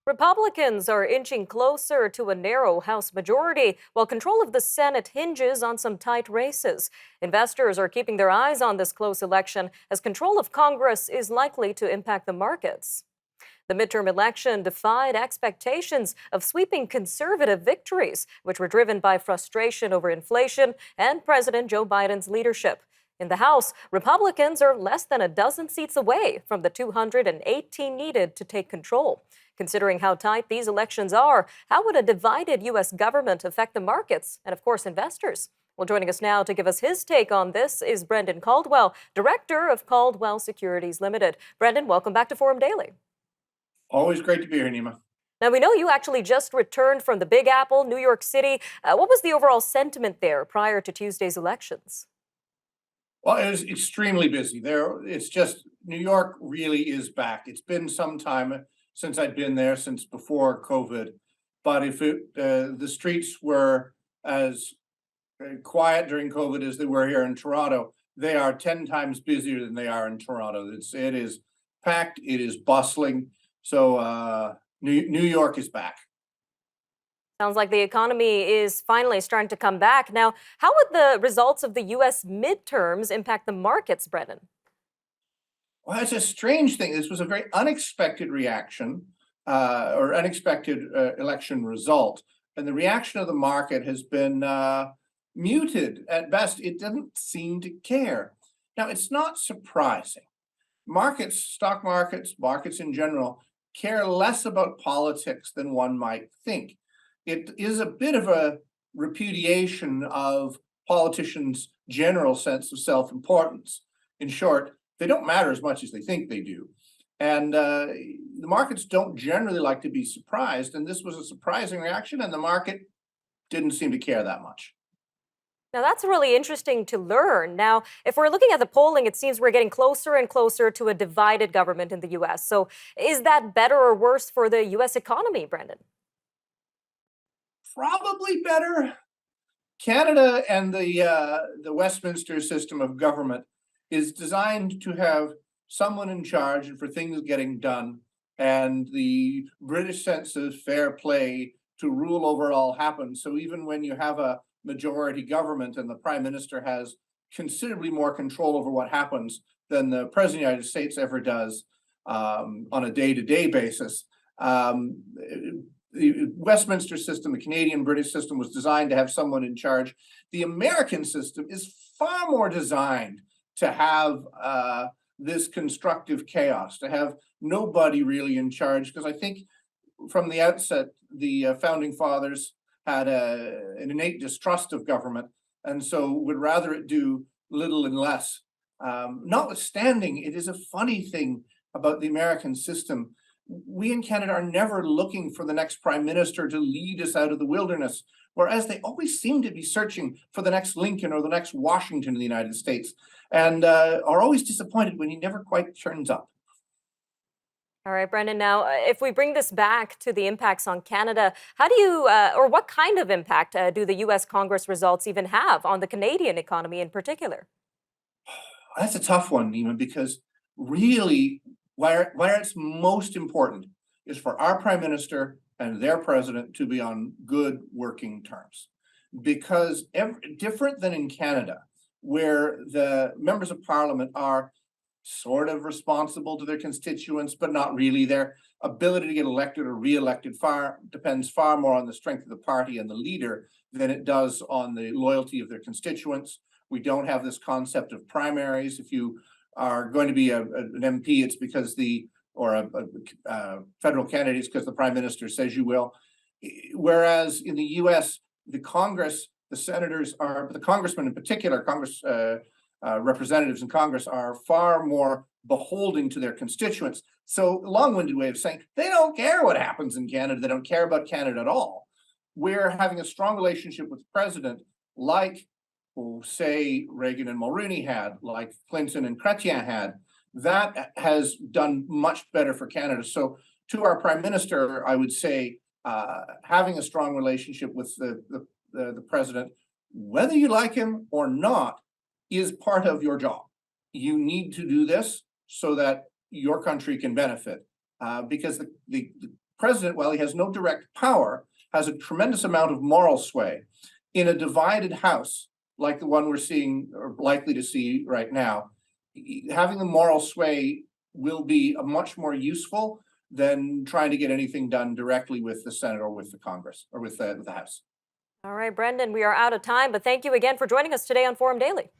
Republicans are inching closer to a narrow House majority, while control of the Senate hinges on some tight races. Investors are keeping their eyes on this close election, as control of Congress is likely to impact the markets. The midterm election defied expectations of sweeping conservative victories, which were driven by frustration over inflation and President Joe Biden's leadership. In the House, Republicans are less than a dozen seats away from the 218 needed to take control. Considering how tight these elections are, how would a divided U.S. government affect the markets and, of course, investors? Well, joining us now to give us his take on this is Brendan Caldwell, director of Caldwell Securities Ltd. Brendan, welcome back to Forum Daily. Always great to be here, Nima. Now, we know you actually just returned from the Big Apple, New York City. What was the overall sentiment there prior to Tuesday's elections? Well, it was extremely busy there. It's just New York really is back. It's been some time since I'd been there, since before COVID. But if the streets were as quiet during COVID as they were here in Toronto, they are 10 times busier than they are in Toronto. It is packed. It is bustling. So New York is back. Sounds like the economy is finally starting to come back. Now, how would the results of the U.S. midterms impact the markets, Brendan? Well, it's a strange thing. This was a very unexpected reaction or unexpected election result. And the reaction of the market has been muted at best. It doesn't seem to care. Now, it's not surprising. Markets, stock markets, markets in general, care less about politics than one might think. It is a bit of a repudiation of politicians' general sense of self-importance. In short, they don't matter as much as they think they do. And the markets don't generally like to be surprised. And this was a surprising reaction, and the market didn't seem to care that much. Now, that's really interesting to learn. Now, if we're looking at the polling, it seems we're getting closer and closer to a divided government in the U.S. So is that better or worse for the U.S. economy, Brendan? Probably better. Canada and the Westminster system of government is designed to have someone in charge and for things getting done, and the British sense of fair play to rule over all happens. So even when you have a majority government and the prime minister has considerably more control over what happens than the president of the United States ever does on a day-to-day basis, the Westminster system, the Canadian British system, was designed to have someone in charge. The American system is far more designed to have this constructive chaos, to have nobody really in charge, because I think from the outset, the founding fathers had an innate distrust of government, and so would rather it do little and less. Notwithstanding, it is a funny thing about the American system. We in Canada are never looking for the next prime minister to lead us out of the wilderness, whereas they always seem to be searching for the next Lincoln or the next Washington in the United States, and are always disappointed when he never quite turns up. All right, Brendan, now, if we bring this back to the impacts on Canada, how do you, or what kind of impact do the U.S. Congress results even have on the Canadian economy in particular? That's a tough one, Nima, because really, where it's most important is for our prime minister and their president to be on good working terms. Because different than in Canada, where the members of parliament are sort of responsible to their constituents, but not really. Their ability to get elected or re-elected depends far more on the strength of the party and the leader than it does on the loyalty of their constituents. We don't have this concept of primaries. If you are going to be an MP, it's because or a federal candidate, it's because the prime minister says you will. Whereas in the US, the Congress, the senators the congressmen in particular, representatives in Congress are far more beholden to their constituents. So long-winded way of saying they don't care what happens in Canada. They don't care about Canada at all. We're having a strong relationship with the president, like, say, Reagan and Mulroney had, like Clinton and Chrétien had. That has done much better for Canada. So to our prime minister, I would say having a strong relationship with the president, whether you like him or not, is part of your job. You need to do this so that your country can benefit, because the president, while he has no direct power, has a tremendous amount of moral sway. In a divided House, like the one we're seeing or likely to see right now, having the moral sway will be much more useful than trying to get anything done directly with the Senate or with the Congress or with the House. All right, Brendan, we are out of time, but thank you again for joining us today on Forum Daily.